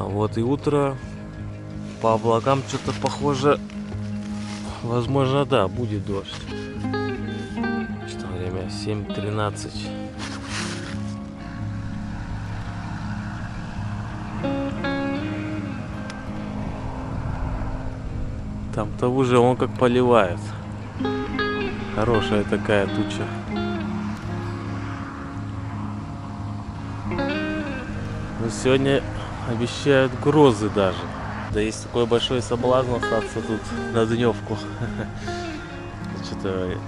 А вот и утро. По облакам что-то похоже. Возможно, да, будет дождь. Что время? 7:13. Там-то уже он как поливает. Хорошая такая туча. Но сегодня обещают грозы даже. Да есть такой большой соблазн остаться тут на дневку. Что-то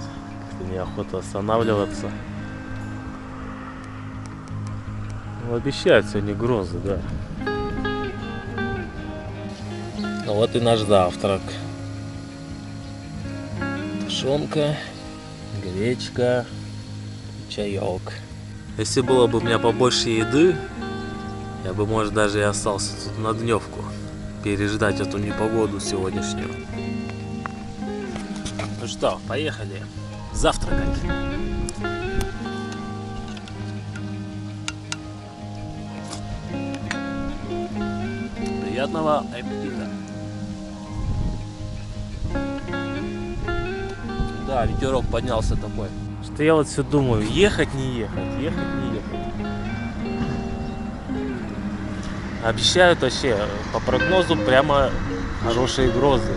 как-то неохота останавливаться. Ну, обещают сегодня грозы, да. Ну вот и наш завтрак. Тушенка, гречка, чаек. Если было бы у меня побольше еды, я бы, может, даже и остался тут на дневку. Переждать эту непогоду сегодняшнюю. Ну что, поехали завтракать. Приятного аппетита. Да, ветерок поднялся такой. Что я вот все думаю, ехать, не ехать, ехать, не ехать. Обещают вообще, по прогнозу, прямо хорошие грозы.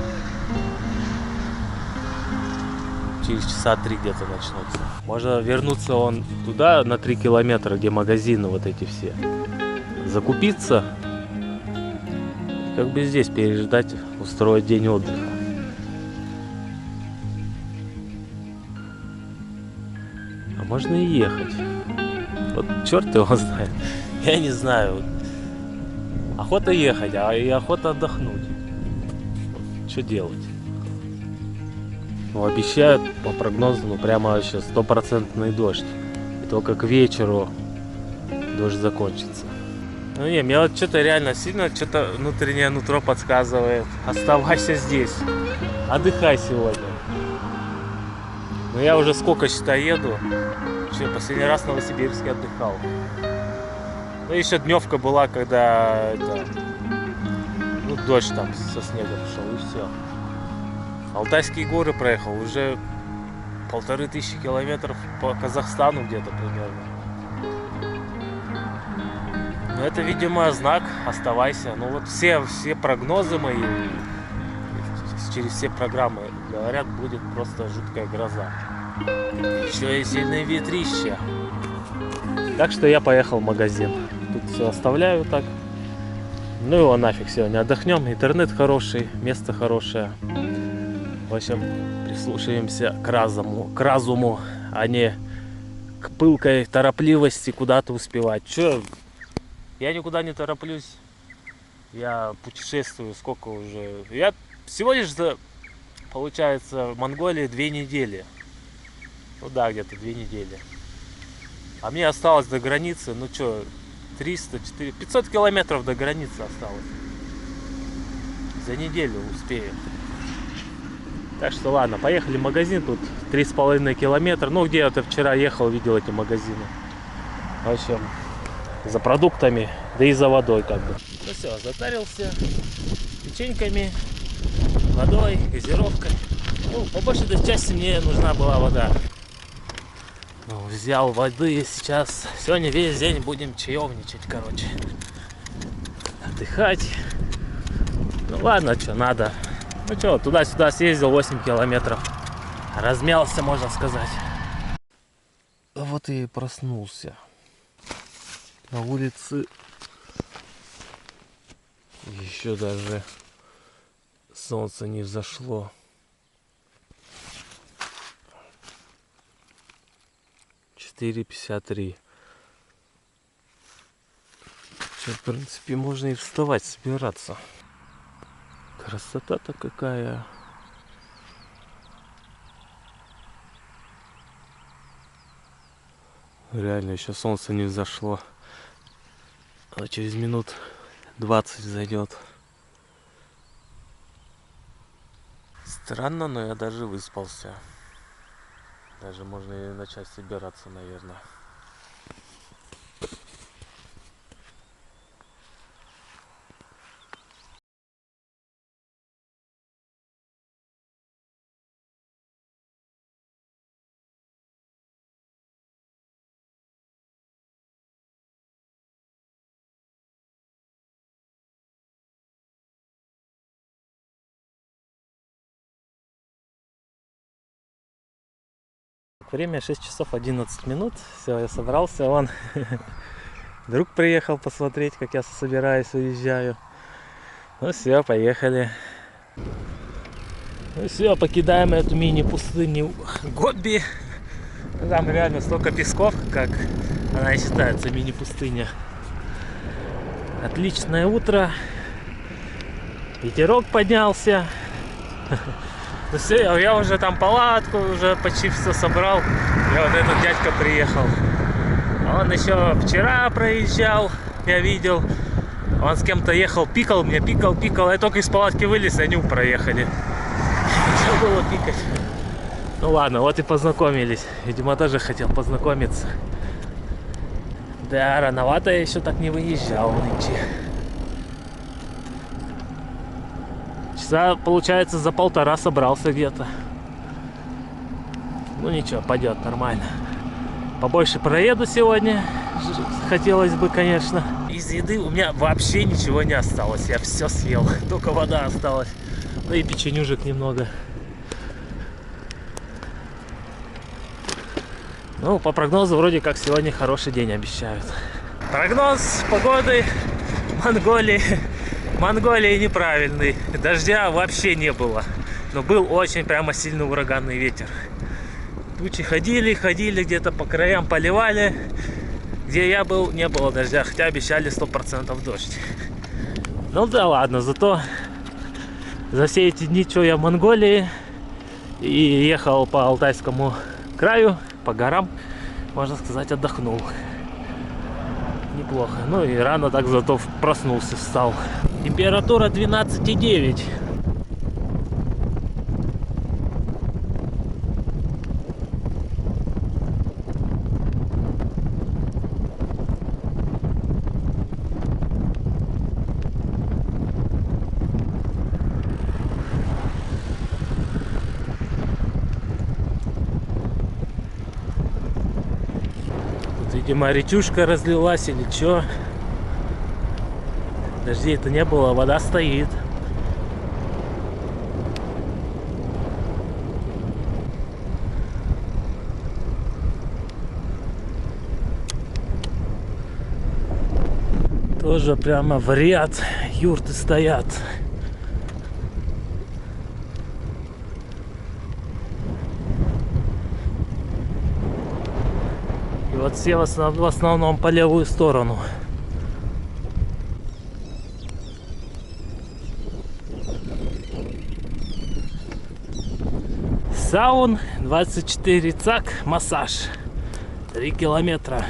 Через часа 3 где-то начнутся. Можно вернуться он туда, на 3 километра, где магазины вот эти все. Закупиться. Как бы здесь переждать, устроить день отдыха. А можно и ехать. Вот черт его знает. Я не знаю. Охота ехать, а и охота отдохнуть. Вот, что делать? Ну, обещают по прогнозу, ну прямо вообще 100% дождь. И только к вечеру дождь закончится. Ну не, мне вот что-то реально сильно, что-то внутреннее нутро подсказывает. Оставайся здесь. Отдыхай сегодня. Ну я уже сколько, считай, еду. Что, последний раз в Новосибирске отдыхал. Ну еще дневка была, когда ну, дождь там со снегом шел, и все. Алтайские горы проехал, уже 1500 километров по Казахстану где-то примерно. Ну это, видимо, знак, оставайся. Ну вот все прогнозы мои, через все программы говорят, будет просто жуткая гроза. Еще и сильные ветрища. Так что я поехал в магазин. Тут все оставляю так. Ну его нафиг сегодня. Отдохнем. Интернет хороший, место хорошее. В общем, прислушаемся к разуму, а не к пылкой торопливости куда-то успевать. Че? Я никуда не тороплюсь. Я путешествую сколько уже. Я всего лишь получается в Монголии 2 недели. Ну да, где-то 2 недели. А мне осталось до границы, ну что, 300, 400, 500 километров до границы осталось. За неделю успею. Так что ладно, поехали в магазин, тут 3,5 километра. Ну где я-то вчера ехал, видел эти магазины. В общем, за продуктами, да и за водой как бы. Ну все, затарился печеньками, водой, газировкой. Ну, по большей части мне нужна была вода. Ну, взял воды и сейчас. Сегодня весь день будем чаевничать, короче. Отдыхать. Ну ладно, что надо. Ну что, туда-сюда съездил 8 километров. Размялся, можно сказать. А вот и проснулся. На улице еще даже солнце не взошло. Четыре 53. В принципе, можно и вставать, собираться. Красота-то какая. Реально, еще солнце не взошло. А через минут 20 зайдет. Странно, но я даже выспался. Даже можно и начать собираться, наверное. время 6 часов 11 минут. Все, я собрался. Вон друг приехал посмотреть, как я собираюсь, уезжаю. Ну все, поехали. Ну все, покидаем эту мини-пустыню Гоби. Там реально столько песков, как она и считается, мини-пустыня. Отличное утро. Ветерок поднялся. Ну все, я уже там палатку, уже почти все собрал. И вот этот дядька приехал. Он еще вчера проезжал, я видел. Он с кем-то ехал, пикал мне, пикал. Я только из палатки вылез, и они проехали. Что было пикать? Ну ладно, вот и познакомились. Видимо, тоже хотел познакомиться. Да, рановато я еще так не выезжал нынче. Часа, получается, за 1,5 собрался где-то. Ну ничего, пойдет нормально. Побольше проеду сегодня. Хотелось бы, конечно. Из еды у меня вообще ничего не осталось. Я все съел. Только вода осталась. Ну и печенюжек немного. Ну, по прогнозу, вроде как сегодня хороший день обещают. Прогноз погоды Монголии неправильный. Дождя вообще не было. Но был очень прямо сильный ураганный ветер. Тучи ходили, где-то по краям поливали. Где я был, не было дождя, хотя обещали 100% дождь. Ну да ладно, зато за все эти дни, что я в Монголии и ехал по Алтайскому краю, по горам, можно сказать, отдохнул. Неплохо. Ну и рано так зато проснулся, встал. Температура 12,9. Видимо, речушка разлилась или что. Дождей-то не было, вода стоит. Тоже прямо в ряд юрты стоят. И вот все в основном по левую сторону. Саун 24 цак, массаж 3 километра.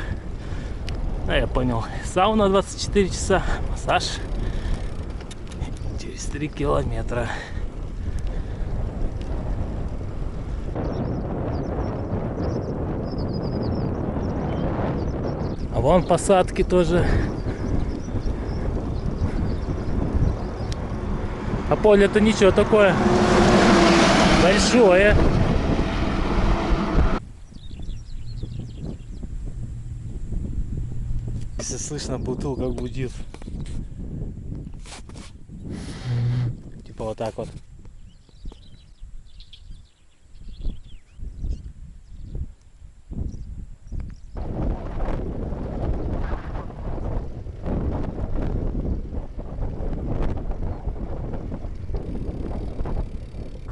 Я понял. Сауна 24 часа, массаж через 3 километра. А вон посадки тоже. А поле-то ничего такое большое. Если слышно, бутылка гудит. Типа вот так вот.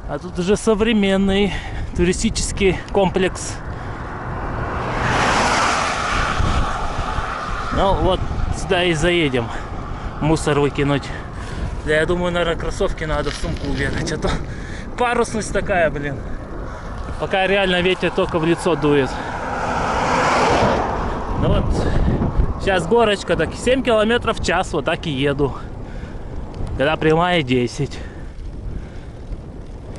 А тут уже современный туристический комплекс. Ну вот сюда и заедем. Мусор выкинуть. Да, я думаю, наверное, кроссовки надо в сумку убегать. А то парусность такая, блин. Пока реально ветер только в лицо дует. Ну вот. Сейчас горочка, так 7 километров в час, вот так и еду. Когда прямая 10.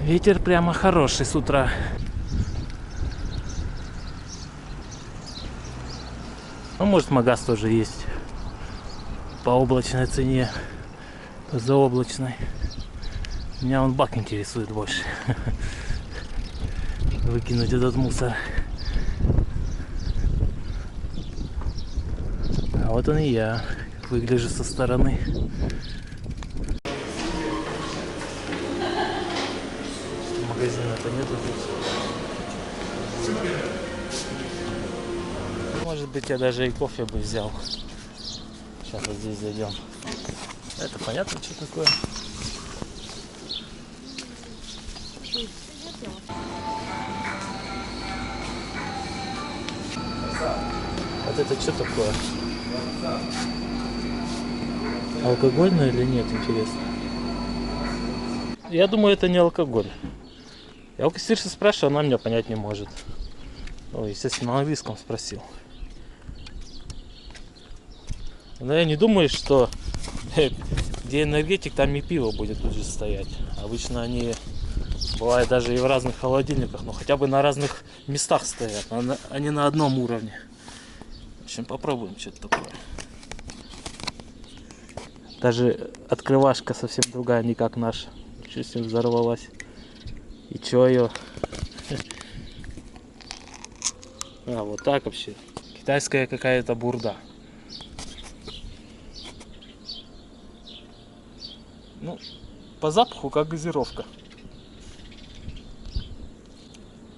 Ветер прямо хороший с утра. Ну, может, магаз тоже есть. По облачной цене. По заоблачной. Меня он бак интересует больше. Выкинуть этот мусор. А вот он и я. Как выгляжу со стороны. Магазина-то нету тут. быть, я даже и кофе бы взял. Сейчас вот здесь зайдем. Это понятно, что такое. Вот это что такое? Алкогольное или нет, интересно? Я думаю, это не алкоголь. Я у кассирши спрашиваю, она меня понять не может. Ой, естественно, на английском спросил. Но я не думаю, что где энергетик, там и пиво будет тут же стоять. Обычно они бывают даже и в разных холодильниках, но хотя бы на разных местах стоят, а не на одном уровне. В общем, попробуем, что это такое. Даже открывашка совсем другая, не как наша. Чуть себе взорвалась. И чё ее? А, вот так вообще. Китайская какая-то бурда. Ну, по запаху как газировка.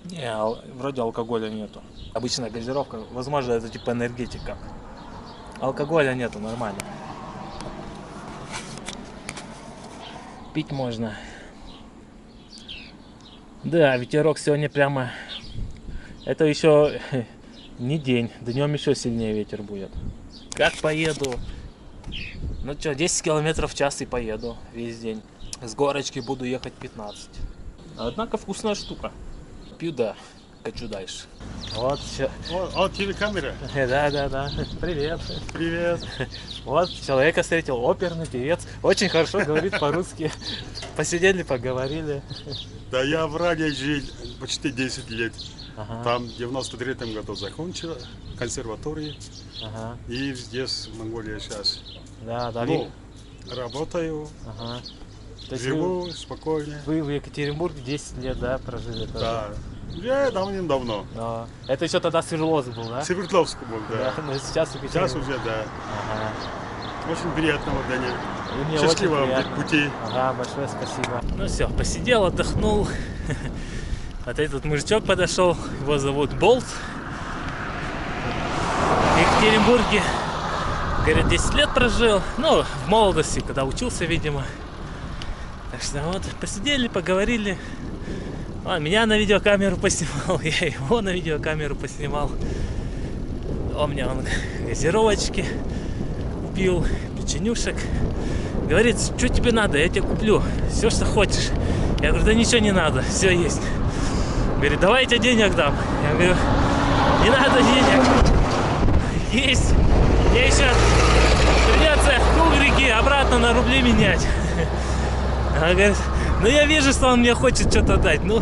Не, вроде алкоголя нету. Обычная газировка, возможно, это типа энергетика. Алкоголя нету, нормально. Пить можно. Да, ветерок сегодня прямо... Это еще не день, днем еще сильнее ветер будет. Как поеду? Ну что, 10 километров в час и поеду весь день. С горочки буду ехать 15. Однако вкусная штука. Пью, да, хочу дальше. Вот все. Вот телекамера. Да. Привет. Привет. Вот человека встретил, оперный певец. Очень хорошо говорит по-русски. Посидели, поговорили. Да, я в Раде жил почти 10 лет. Ага. Там в 93-м году закончил консерваторию. Ага. И здесь, в Монголии сейчас. Да. Ну, работаю, Ага. То есть живу спокойно. вы в Екатеринбурге 10 лет, да, прожили? Тоже? Да. Я давным-давно. Но это еще тогда Свердловск был, да? Свердловск был, да. Но сейчас Сейчас Екатеринбург. уже, да. Ага. Очень приятного дня. И мне Счастливого очень приятно. пути. Ага, большое спасибо. Ну все, посидел, отдохнул. Вот этот мужичок подошел, его зовут Болт. В Екатеринбурге, говорит, 10 лет прожил. Ну, в молодости, когда учился, видимо. Так что вот, посидели, поговорили. Он меня на видеокамеру поснимал, я его на видеокамеру поснимал. У меня он газировочки пил, печенюшек. Говорит, что тебе надо, я тебе куплю все, что хочешь. Я говорю, да ничего не надо, все есть. Говорит, давай я тебе денег дам. Я говорю, не надо денег. Есть. Мне еще придется кубрики обратно на рубли менять. Она говорит, ну я вижу, что он мне хочет что-то дать. Ну,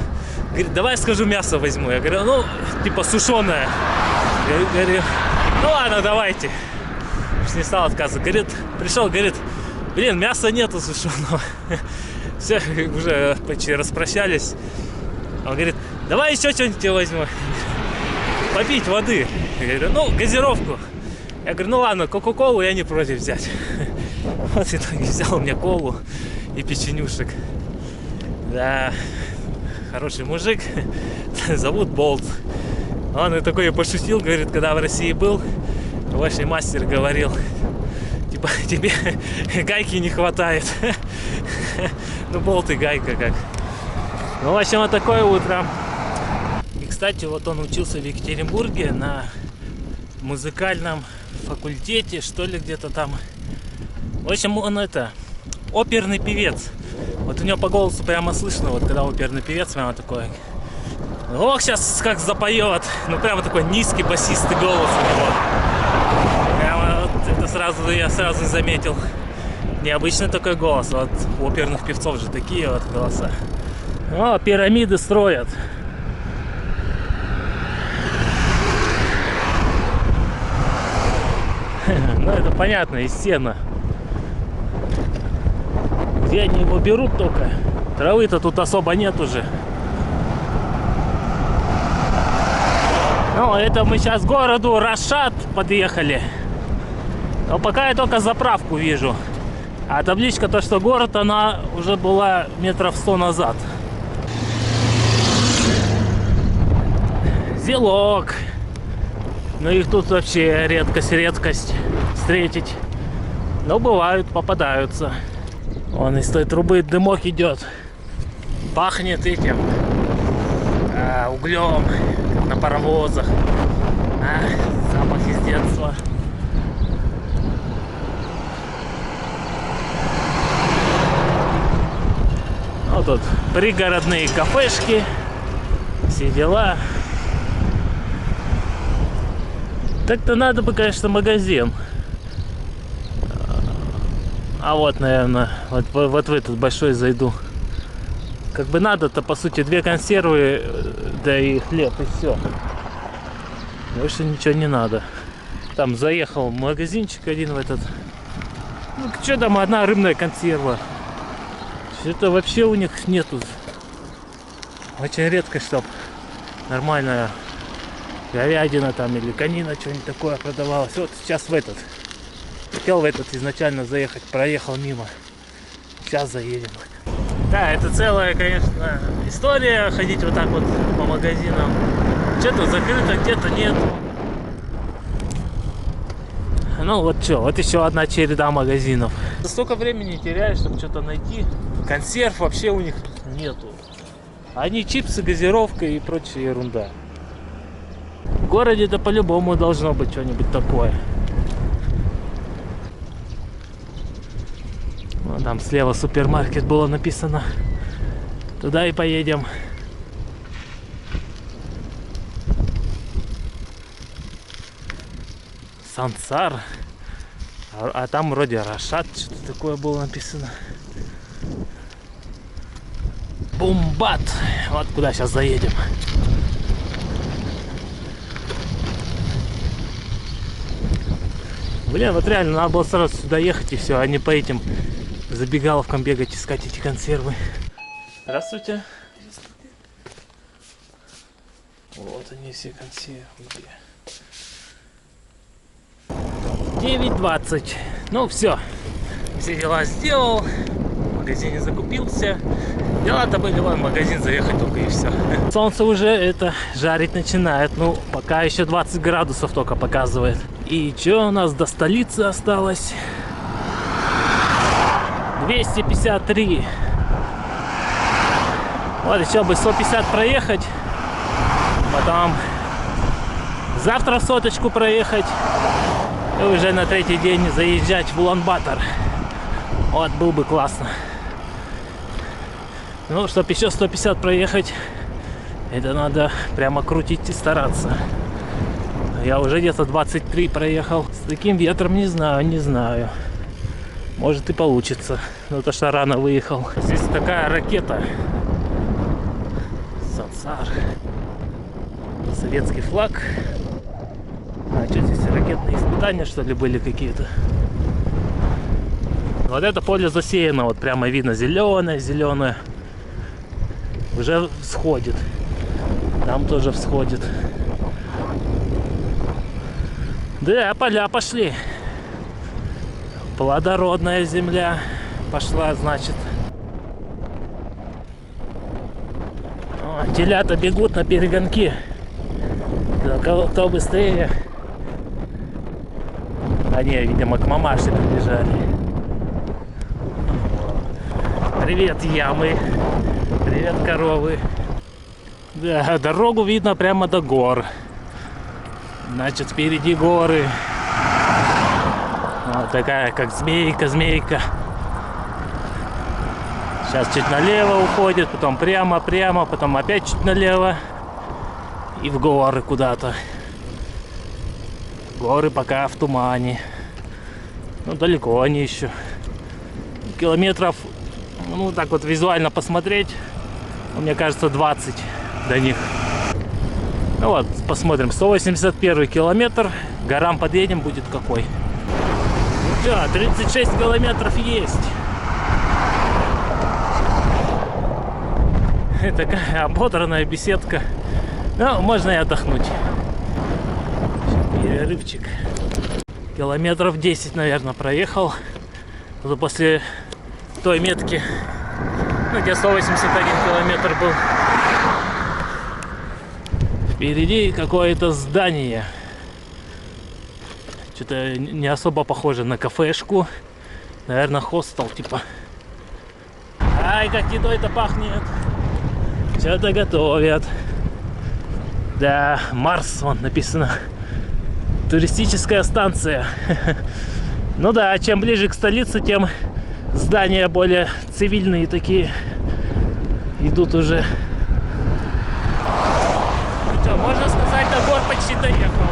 говорит, давай скажу, мясо возьму. Я говорю, ну, типа сушеное. Я говорю, ну ладно, давайте. Не стал отказываться. Говорит, пришел, говорит, блин, мяса нету сушеного. Все, уже почти распрощались. Он говорит, давай еще что-нибудь тебе возьму. Попить воды. Я говорю, ну, газировку. Я говорю, ну ладно, кока-колу я не против взять. Вот в итоге взял мне колу и печенюшек. Да, хороший мужик. Зовут Болт. Он и такой пошутил, говорит, когда в России был, ваш мастер говорил, типа, тебе гайки не хватает. Ну, болт и гайка как. Ну, в общем, вот такое утро. И, кстати, вот он учился в Екатеринбурге на музыкальном факультете, что ли, где-то там. В общем, он оперный певец. Вот у него по голосу прямо слышно, вот когда оперный певец, прямо такой. Ох, сейчас как запоет. Ну, прямо такой низкий басистый голос у него. Прямо вот это я сразу заметил. Необычный такой голос. Вот у оперных певцов же такие вот голоса. О, пирамиды строят. Ну, это понятно, из сена. Где они его берут только? Травы-то тут особо нет уже. Ну, это мы сейчас к городу Рашад подъехали. Но пока я только заправку вижу. А табличка, то что город, она уже была метров 100 назад. Зелок. Но их тут вообще редкость встретить. Но бывают, попадаются. Вон из той трубы дымок идет. Пахнет этим углем, как на паровозах. Запах из детства. Вот тут пригородные кафешки, все дела. Так-то надо бы, конечно, магазин. А вот, наверное, вот в этот большой зайду. Как бы надо-то, по сути, 2 консервы, да и хлеб, и все. Больше ничего не надо. Там заехал в магазинчик один в этот. Ну, что там, одна рыбная консерва. Это вообще у них нету. Очень редко, чтоб нормальная говядина там или конина, что-нибудь такое продавалось. Вот сейчас в этот. Хотел в этот изначально заехать, проехал мимо. Сейчас заедем. Да, это целая, конечно, история ходить вот так вот по магазинам. Где-то закрыто, где-то нету. Ну вот что, вот еще одна череда магазинов. Столько времени теряешь, чтобы что-то найти. Консерв вообще у них нету. Они чипсы, газировка и прочая ерунда. В городе-то по-любому должно быть что-нибудь такое. Вон там слева супермаркет было написано. Туда и поедем. Сансар. А там вроде Рашат, что-то такое было написано. Бумбат. Вот куда сейчас заедем. Блин, вот реально надо было сразу сюда ехать и все, а не по этим забегаловкам бегать, искать эти консервы. Здравствуйте. Вот они все консервы. 9:20. Ну все. Все дела сделал. В магазине закупился. Дела-то были, в магазин заехать только и все. Солнце уже это жарить начинает. Ну, пока еще 20 градусов только показывает. И что у нас до столицы осталось? 253. Вот еще бы 150 проехать. Потом завтра соточку проехать. И уже на 3-й день заезжать в Улан-Батор. Вот, был бы классно. Ну, чтобы еще 150 проехать, это надо прямо крутить и стараться. Я уже где-то 23 проехал. С таким ветром не знаю. Может и получится. Но то что рано выехал. Здесь такая ракета. Сансар. Советский флаг. А что здесь, ракетные испытания, что ли, были какие-то? Вот это поле засеяно, вот прямо видно, зеленое. Уже всходит. Там тоже всходит. Да, поля пошли. Плодородная земля пошла, значит. О, телята бегут на перегонки. Кто быстрее. Они, видимо, к мамаше прибежали. Привет, ямы. Привет, коровы. Да, дорогу видно прямо до гор. Значит, впереди горы. Вот такая, как змейка. Сейчас чуть налево уходит, потом прямо, потом опять чуть налево. И в горы куда-то. Горы пока в тумане. Ну, далеко они еще. Километров, ну, так вот визуально посмотреть, мне кажется, 20 до них. Ну вот, посмотрим. 181 километр. К горам подъедем, будет какой. Ну что, 36 километров есть. Такая ободранная беседка. Ну, можно и отдохнуть. Перерывчик. Километров 10, наверное, проехал. Вот после той метки, ну, где 181 километр был. Впереди какое-то здание. Что-то не особо похоже на кафешку. Наверное, хостел типа. Ай, как едой-то пахнет. Что-то готовят. Да, Марс, вон написано. Туристическая станция. Ну да, чем ближе к столице, тем здания более цивильные такие. Идут уже. Ну что, можно сказать, до гор почти доехал.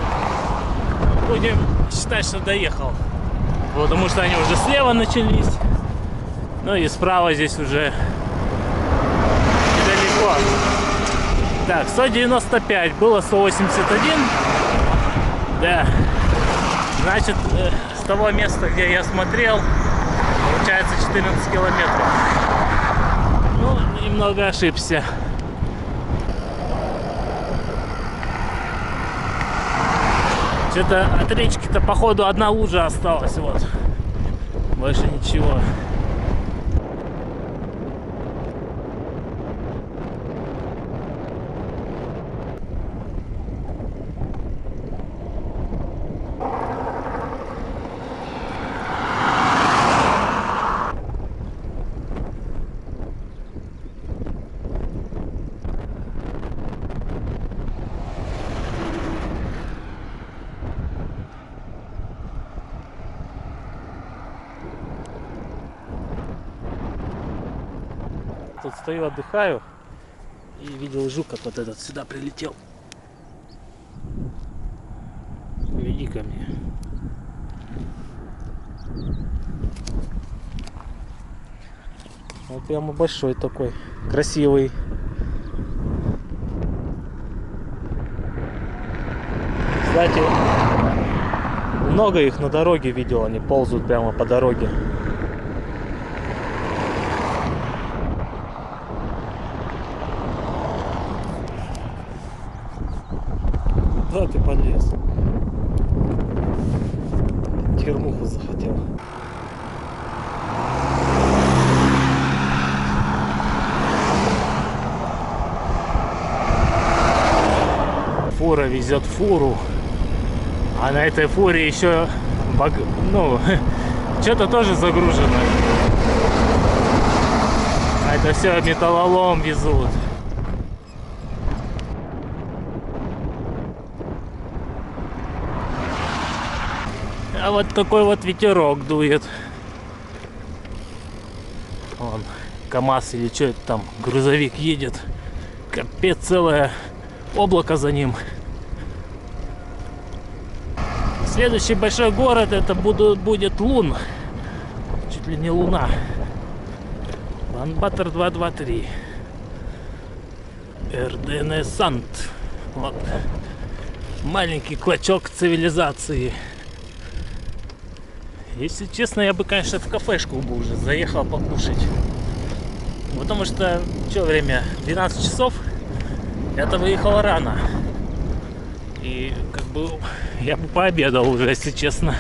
Будем считать, что доехал. Потому что они уже слева начались. Ну и справа здесь уже недалеко. Так, 195, было 181. Да. Значит, с того места, где я смотрел, получается 14 километров. Ну, немного ошибся. Что-то от речки-то, походу, одна лужа осталась, вот. Больше ничего. Тут стою, отдыхаю и видел жук, как вот этот сюда прилетел. Иди ко мне. Вот прямо большой такой, красивый. Кстати, много их на дороге видел, они ползают прямо по дороге. Куда ты полез? Термуху захотел. Фура везет фуру, а на этой фуре еще что-то тоже загружено. А это все металлолом везут. А вот такой вот ветерок дует. Вон, КамАЗ или что это там, грузовик едет. Капец, целое облако за ним. Следующий большой город это будет Лун. Чуть ли не Луна. Улан-Батор 223. Эрдэнэсант. Вот. Маленький клочок цивилизации. Если честно, я бы, конечно, в кафешку бы уже заехал покушать. Потому что, что время? 12 часов. Я-то выехал рано. И, как бы, я бы пообедал уже, если честно.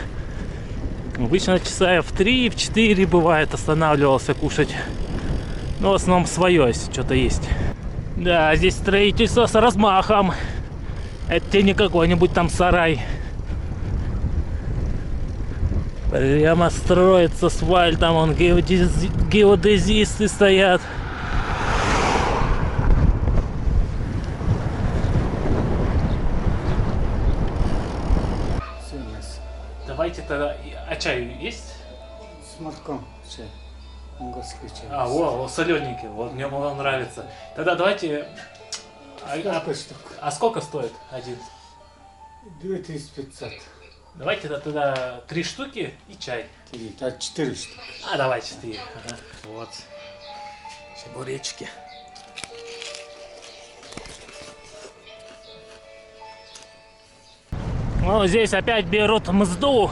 Обычно часа в 3, в 4 бывает останавливался кушать. Но в основном свое, если что-то есть. Да, здесь строительство с размахом. Это не какой-нибудь там сарай. Прямо строится асфальтом, вон геодезисты стоят. Давайте тогда... А чай есть? С молоком чай. Монгольский чай. О, солененький. Вот мне он нравится. Тогда давайте... А сколько стоит один? 2500. Давайте тогда 3 штуки и чай. 4 штуки. Давай 4. Ага. Вот. Чебуречки. Ну, здесь опять берут мзду.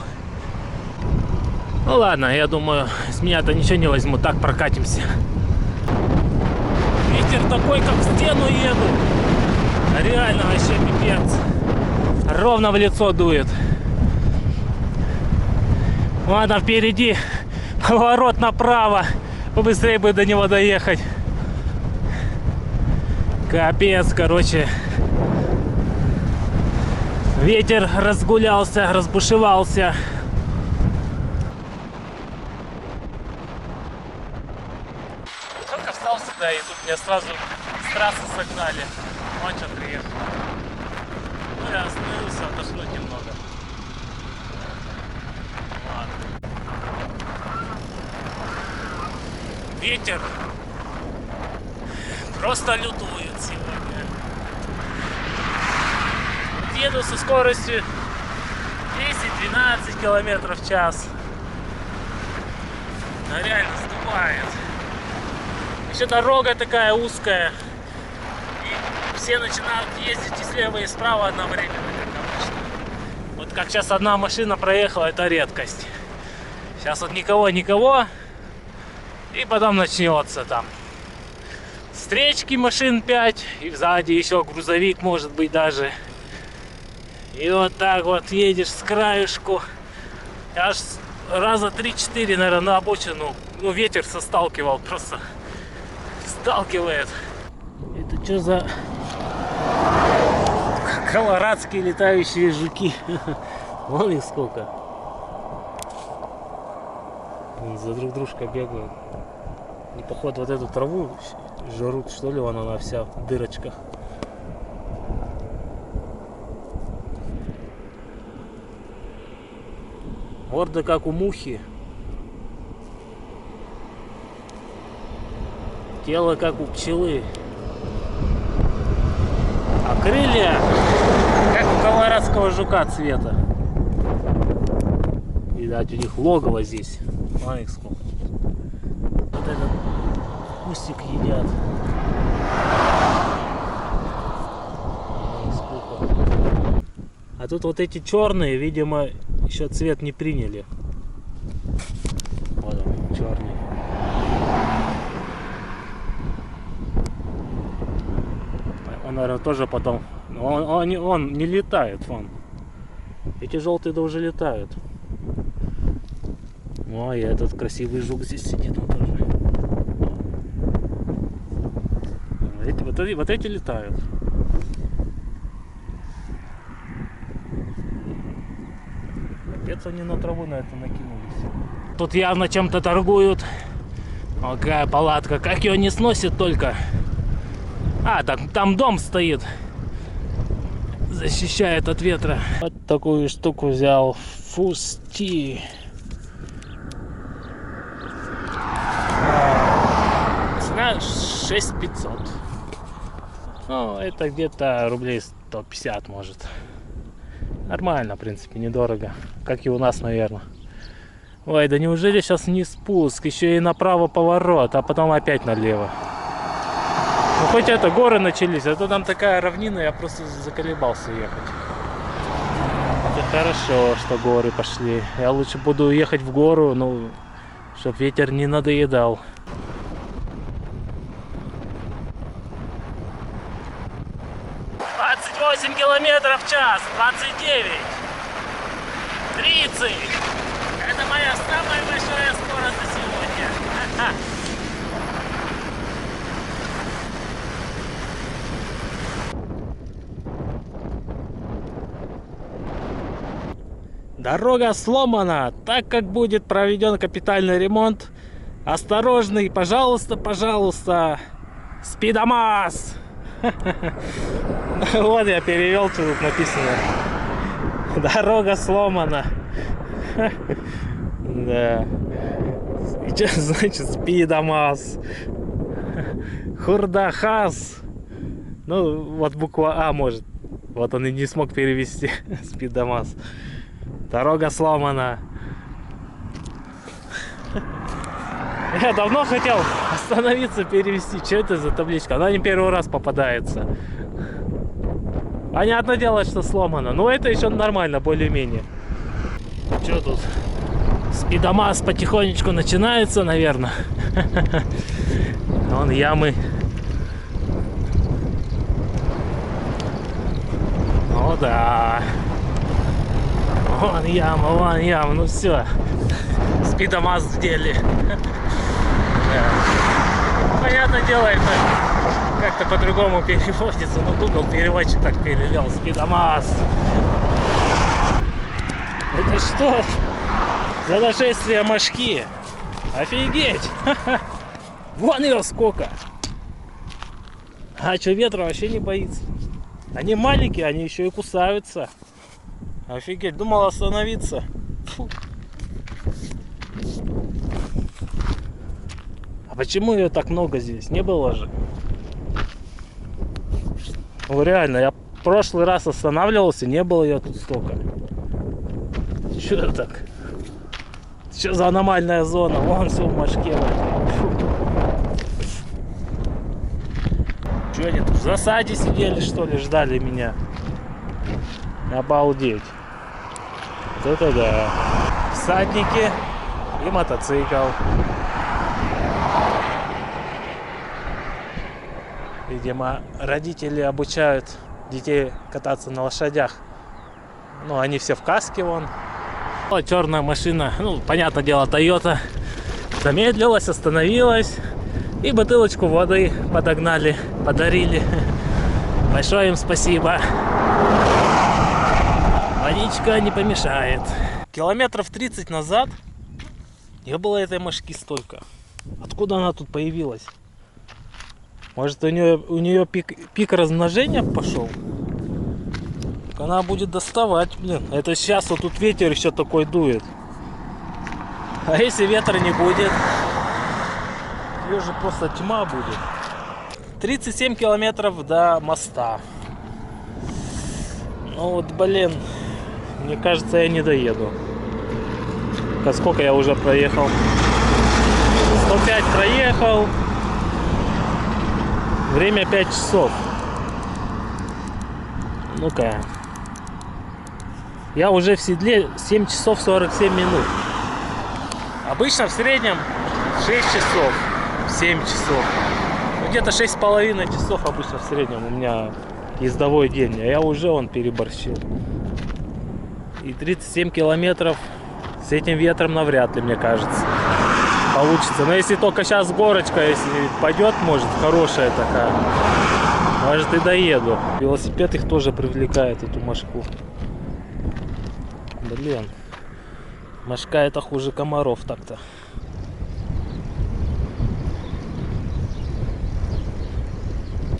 Ну ладно, я думаю, с меня-то ничего не возьму, так прокатимся. Ветер такой, как в стену еду. Реально вообще пипец. Ровно в лицо дует. Ладно, впереди поворот направо. Побыстрее бы до него доехать. Капец, короче. Ветер разгулялся, разбушевался. Только встал сюда, и тут меня сразу с трассы согнали. Вот что приехал. Ну я остановился отдохнуть немного. Ладно. Ветер просто лютует сегодня. Еду со скоростью 10-12 километров в час. Она реально сдувает. Еще дорога такая узкая. И все начинают ездить и слева, и справа одновременно, как обычно. Вот как сейчас одна машина проехала, это редкость. Сейчас вот никого. И потом начнется там встречки машин 5. И сзади еще грузовик, может быть, даже. И вот так вот едешь с краешку. Аж раза 3-4, наверное, на обочину. Ну, ветер сталкивал, просто сталкивает. Это что за колорадские летающие жуки? Вон их сколько. За друг дружкой бегают. И походу вот эту траву жрут, что ли, вон она вся в дырочках. Морда как у мухи. Тело как у пчелы. А крылья как у колорадского жука цвета. Видать, у них логово здесь. Вон их сколько. Вот этот кустик едят. Вон их сколько. А тут вот эти черные, видимо, еще цвет не приняли. Вот он, черный. Он, наверное, тоже потом... Он не летает, вон. Эти желтые да уже летают. Ой, этот красивый жук здесь сидит, он тоже. Вот эти летают. Капец, они на траву на это накинулись. Тут явно чем-то торгуют. О, какая палатка, как ее не сносит только. А, так, там дом стоит. Защищает от ветра. Вот такую штуку взял. Фусти. Цена 6500. Ну, это где-то рублей 150 может. Нормально, в принципе, недорого. Как и у нас, наверное. Ой, да неужели сейчас не спуск? Еще и направо поворот, а потом опять налево. Ну, хоть это, горы начались, а то там такая равнина, я просто заколебался ехать. Это хорошо, что горы пошли. Я лучше буду ехать в гору, ну, чтоб ветер не надоедал. — 28 километров в час, 29, 30. Это моя самая большая скорость за сегодня. Ха-ха. Дорога сломана, так как будет проведен капитальный ремонт. Осторожный, пожалуйста, пожалуйста. Спидомаз. Вот я перевел, что тут написано. Дорога сломана. Да. И что значит спидомаз? Хурдахаз. Ну, вот буква А может. Вот он и не смог перевести. Спидомаз. Дорога сломана. Я давно хотел остановиться, перевести. Что это за табличка? Она не первый раз попадается. Понятное дело, что сломано. Но это еще нормально, более-менее. Что тут? Спидомаз потихонечку начинается, наверное. Вон ямы. О, да. Вон яма, ну все. Спидомаз в деле. Да. Понятное дело, это как-то по-другому переводится, но Google переводчик так перевел. Спидомаз. Это что за нашествие мошки? Офигеть! Вон ее сколько! А что, ветра вообще не боится? Они маленькие, они еще и кусаются. Офигеть, думал остановиться. Фу. А почему ее так много здесь? Не было же. Ну реально, я в прошлый раз останавливался, не было ее тут столько. Что это так? Что за аномальная зона? Вон все в мошке. Что они тут в засаде сидели, что ли, ждали меня? Обалдеть. Вот это да. Всадники и мотоцикл. Видимо, родители обучают детей кататься на лошадях. Ну, они все в каске вон. Вот черная машина, ну, понятное дело, Toyota, замедлилась, остановилась. И бутылочку воды подогнали, подарили. Большое им спасибо. Водичка не помешает. Километров 30 назад не было этой мошки столько. Откуда она тут появилась? Может, у нее пик размножения пошел? Она будет доставать, блин. Это сейчас вот тут ветер еще такой дует. А если ветра не будет? Ее же просто тьма будет. 37 километров до моста. Ну вот, блин, мне кажется, я не доеду. Сколько я уже проехал? 105 проехал. Время 5 часов. Ну-ка. Я уже в седле 7 часов 47 минут. Обычно в среднем 6 часов, 7 часов. Ну, где-то 6,5 часов обычно в среднем у меня ездовой день. А я уже переборщил. И 37 километров с этим ветром навряд ли, мне кажется, получится. Но если только сейчас горочка, если пойдет, может, хорошая такая, может, и доеду. Велосипед их тоже привлекает, эту мошку. Блин, мошка это хуже комаров так-то.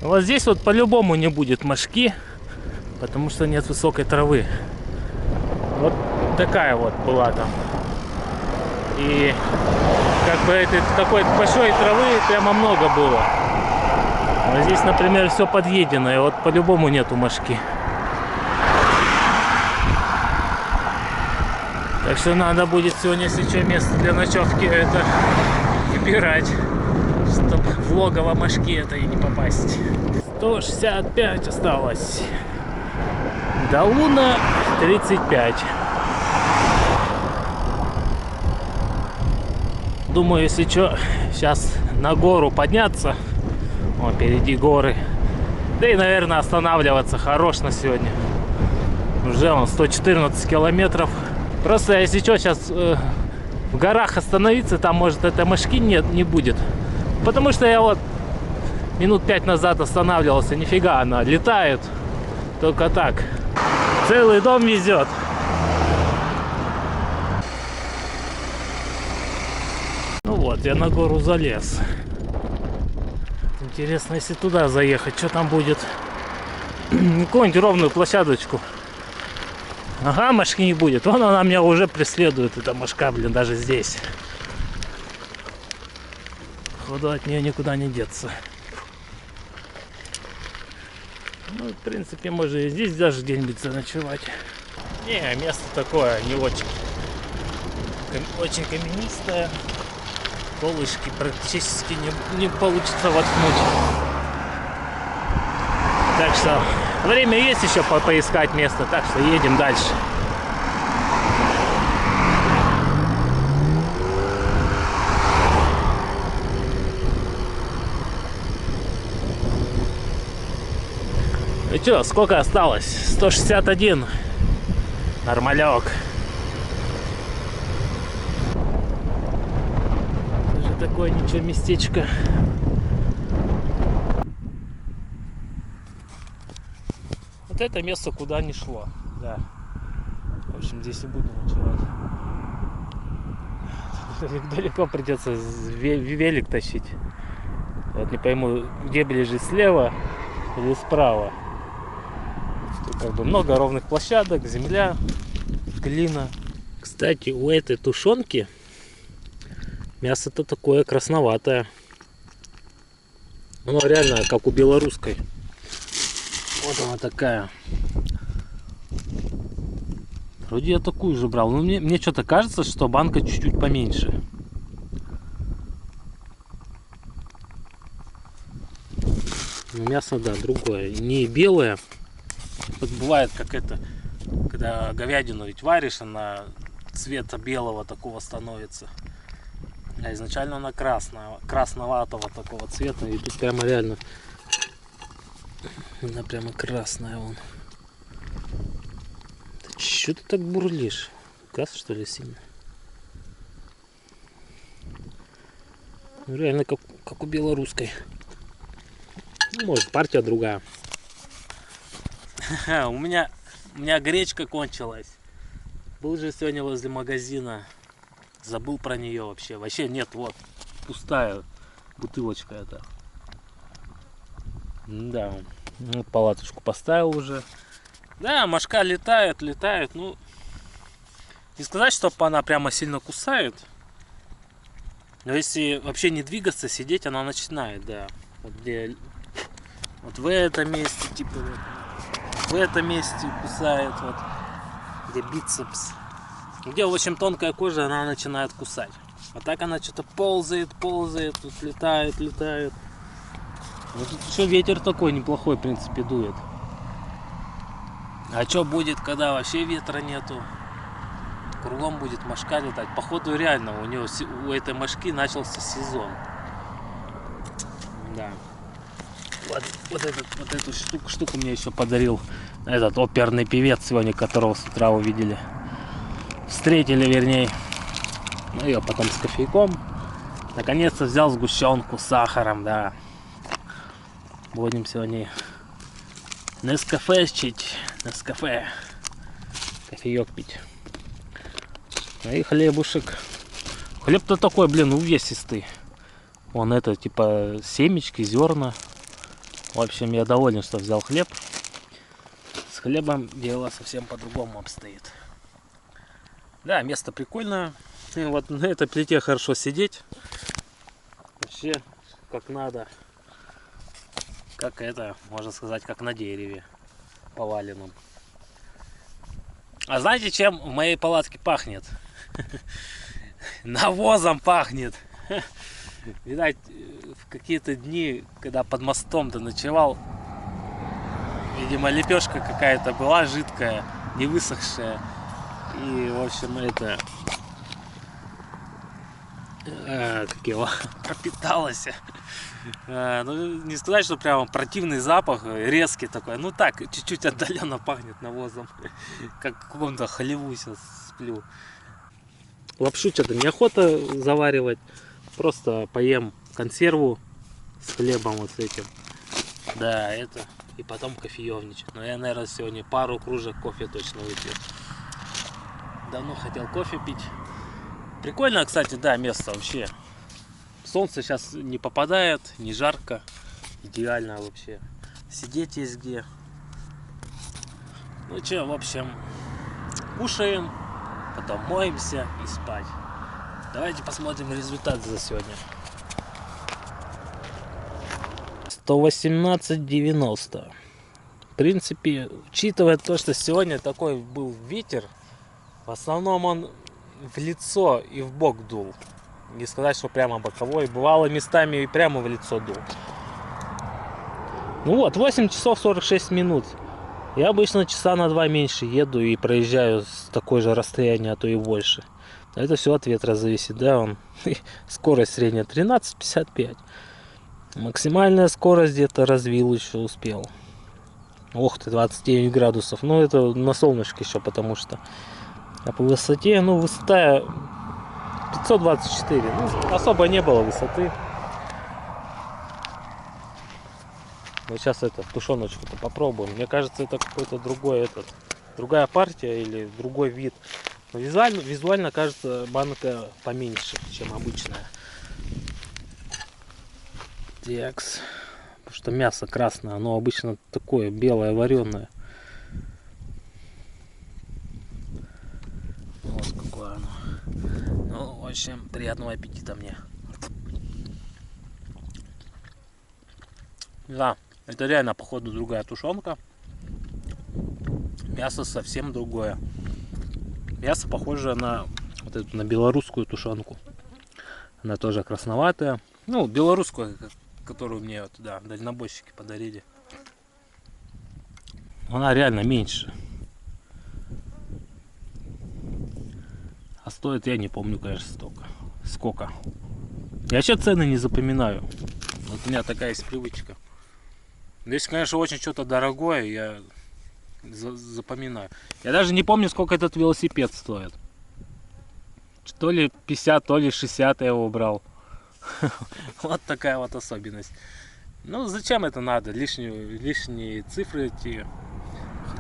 Вот здесь вот по-любому не будет мошки, потому что нет высокой травы. Вот такая вот была там. И как бы такой большой травы прямо много было. А здесь, например, все подъедено, и вот по-любому нету мошки. Так что надо будет сегодня, если что, место для ночевки это выбирать, чтобы в логово мошки это и не попасть. 165 осталось. До Луна 35. Думаю, если что, сейчас на гору подняться. Вон впереди горы. Да и, наверное, останавливаться хорош на сегодня. Уже 114 километров. Просто, если что, сейчас в горах остановиться, там, может, этой мошки не будет. Потому что я вот минут 5 назад останавливался. Нифига, она летает. Только так. Целый дом везет. Ну вот, я на гору залез. Интересно, если туда заехать, что там будет? Какую-нибудь ровную площадочку. Ага, мошки не будет. Вон она меня уже преследует, эта мошка, блин, даже здесь. Походу, от нее никуда не деться. Ну, в принципе, можно и здесь даже где-нибудь заночевать. Не, место такое не очень. Очень каменистое. Колышки практически не получится воткнуть. Так что время есть еще поискать место, так что едем дальше. Ну что, сколько осталось? 161. Нормалек. Тоже такое ничего местечко. Вот это место куда не шло. Да. В общем, здесь и буду ночевать. Далеко придется велик тащить. Вот не пойму, где ближе, слева или справа. Тут как бы много ровных площадок, земля, глина. Кстати, у этой тушенки мясо-то такое красноватое. Оно реально как у белорусской. Вот она такая. Вроде я такую же брал. Но мне что-то кажется, что банка чуть-чуть поменьше. Но мясо, да, другое. Не белое. Вот бывает, как это, когда говядину ведь варишь, она цвета белого такого становится. А изначально она красная, красноватого такого цвета. И тут прямо реально она прямо красная вон. Что ты так бурлишь? Газ, что ли, сильно? Ну, реально как у белорусской. Ну, может, партия другая. У меня гречка кончилась. Был же сегодня возле магазина. Забыл про нее вообще. Вообще нет, вот. Пустая бутылочка эта. Да. Вот палаточку поставил уже. Да, мошка летает. Ну, не сказать, что она прямо сильно кусает. Но если вообще не двигаться, сидеть, она начинает, да. Вот где... Вот в этом месте, типа, вот, в этом месте кусает, вот, где бицепс. Где очень тонкая кожа, она начинает кусать. А так она что-то ползает, тут летает. Вот тут еще ветер такой неплохой, в принципе, дует. А что будет, когда вообще ветра нету? Кругом будет мошка летать. Походу реально у этой мошки начался сезон. Да. Вот эту штуку мне еще подарил этот оперный певец сегодня, которого с утра увидели. Встретили, вернее. Ну, ее потом с кофейком. Наконец-то взял сгущенку с сахаром, да. Будем сегодня Нескафешчить. Нескафе. Кофеек пить. Ну и хлебушек. Хлеб-то такой, блин, увесистый. Вон это, типа, семечки, зерна. В общем, я доволен, что взял хлеб. С хлебом дело совсем по-другому обстоит. Да, место прикольное. И вот на этой плите хорошо сидеть. Вообще, как надо. Как это, можно сказать, как на дереве поваленном. А знаете, чем в моей палатке пахнет? Навозом пахнет. Видать, в какие-то дни, когда под мостом-то ночевал, видимо, лепешка какая-то была жидкая, не высохшая. И, в общем, это... как его пропиталась. Ну, не сказать, что прямо противный запах, резкий такой. Ну так, чуть-чуть отдаленно пахнет навозом. Как в каком-то хлеву сейчас сплю. Лапшу что-то неохота заваривать. Просто поем консерву с хлебом вот с этим. Да, это. И потом кофеевничать. Но я, наверное, сегодня пару кружек кофе точно выпью. Давно хотел кофе пить. Прикольно, кстати, да, место вообще. Солнце сейчас не попадает, не жарко. Идеально вообще. Сидеть есть где. Ну что, в общем, кушаем, потом моемся и спать. Давайте посмотрим результат за сегодня. 118,90. В принципе, учитывая то, что сегодня такой был ветер, в основном он в лицо и в бок дул. Не сказать, что прямо боковой. Бывало местами и прямо в лицо дул. Ну вот, 8 часов 46 минут. Я обычно часа на 2 меньше еду и проезжаю с такой же расстояния, а то и больше. Это все от ветра зависит, да, он. Скорость средняя 13,55. Максимальная скорость где-то развил еще успел. Ох ты, 29 градусов. Ну это на солнышке еще, потому что. А по высоте, ну высота 524. Ну, особо не было высоты. Вот сейчас это тушеночку-то попробуем. Мне кажется, это какой-то другой другая партия или другой вид. Но визуально кажется банка поменьше, чем обычная. Текс. Потому что мясо красное, оно обычно такое белое, вареное. Вот какое оно. Ну, в общем, приятного аппетита мне. Да, это реально, походу, другая тушенка. Мясо совсем другое. Мясо похоже на вот эту, на белорусскую тушенку. Она тоже красноватая. Ну, белорусскую, которую мне вот, да, дальнобойщики подарили. Она реально меньше. А стоит, я не помню, конечно, сколько. Я вообще цены не запоминаю. Вот у меня такая есть привычка. Но если, конечно, очень что-то дорогое, я запоминаю. Я даже не помню, сколько этот велосипед стоит. То ли 50, то ли 60 я его брал. Вот такая вот особенность. Ну, зачем это надо? Лишние цифры эти.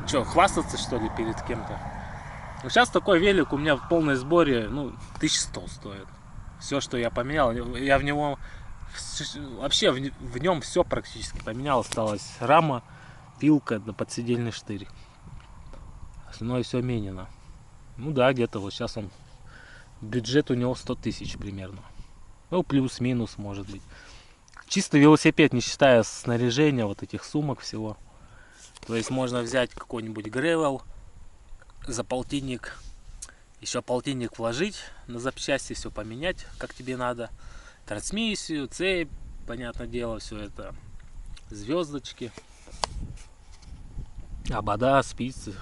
Что, хвастаться, что ли, перед кем-то? Ну, сейчас такой велик у меня в полной сборе, ну, 1100 стоит. Все, что я поменял. Я в него... Вообще в нем все практически поменял. Осталась рама, пилка да подседельный штырь. Остальное все менено. Ну да, где-то вот сейчас он... Бюджет у него 100 тысяч примерно. Ну, плюс-минус, может быть. Чисто велосипед, не считая снаряжения, вот этих сумок всего. То есть можно взять какой-нибудь гревел за полтинник. Еще полтинник вложить на запчасти, все поменять, как тебе надо. Трансмиссию, цепь, понятное дело, все это. Звездочки. Обода, спицы,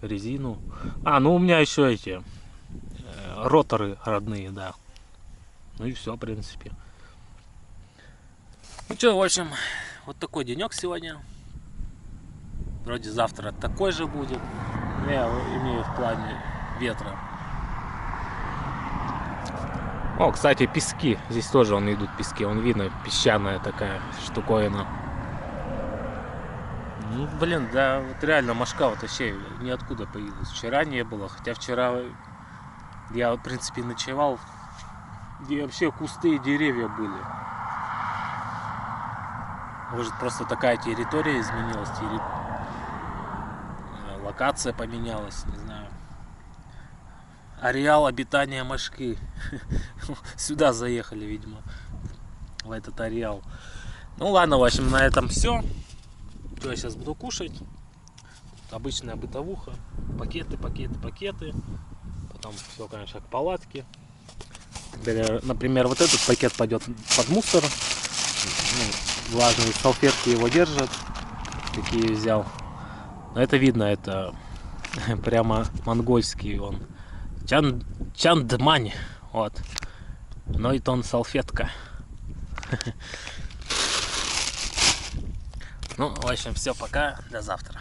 резину. А, ну у меня еще эти роторы родные, да. Ну и все, в принципе. Ну что, в общем, вот такой денек сегодня. Вроде завтра такой же будет. Я имею в плане ветра. О, кстати, пески. Здесь тоже идут пески. Он видно, песчаная такая штуковина. Ну, блин, да, вот реально мошка вот вообще ниоткуда появилась. Вчера не было, хотя вчера я, в принципе, ночевал, где вообще кусты и деревья были. Может, просто такая территория изменилась, локация поменялась, не знаю. Ареал обитания мошки. Сюда заехали, видимо, в этот ареал. Ну ладно, в общем, на этом все. Что я сейчас буду кушать? Обычная бытовуха. Пакеты. Потом все, конечно, к палатке. Например, вот этот пакет пойдет под мусор. Ну, влажные салфетки его держат. Такие взял. Но это видно, это прямо монгольский он. Чандмань. Вот. Ну и тон салфетка. Ну, в общем, все, пока, до завтра.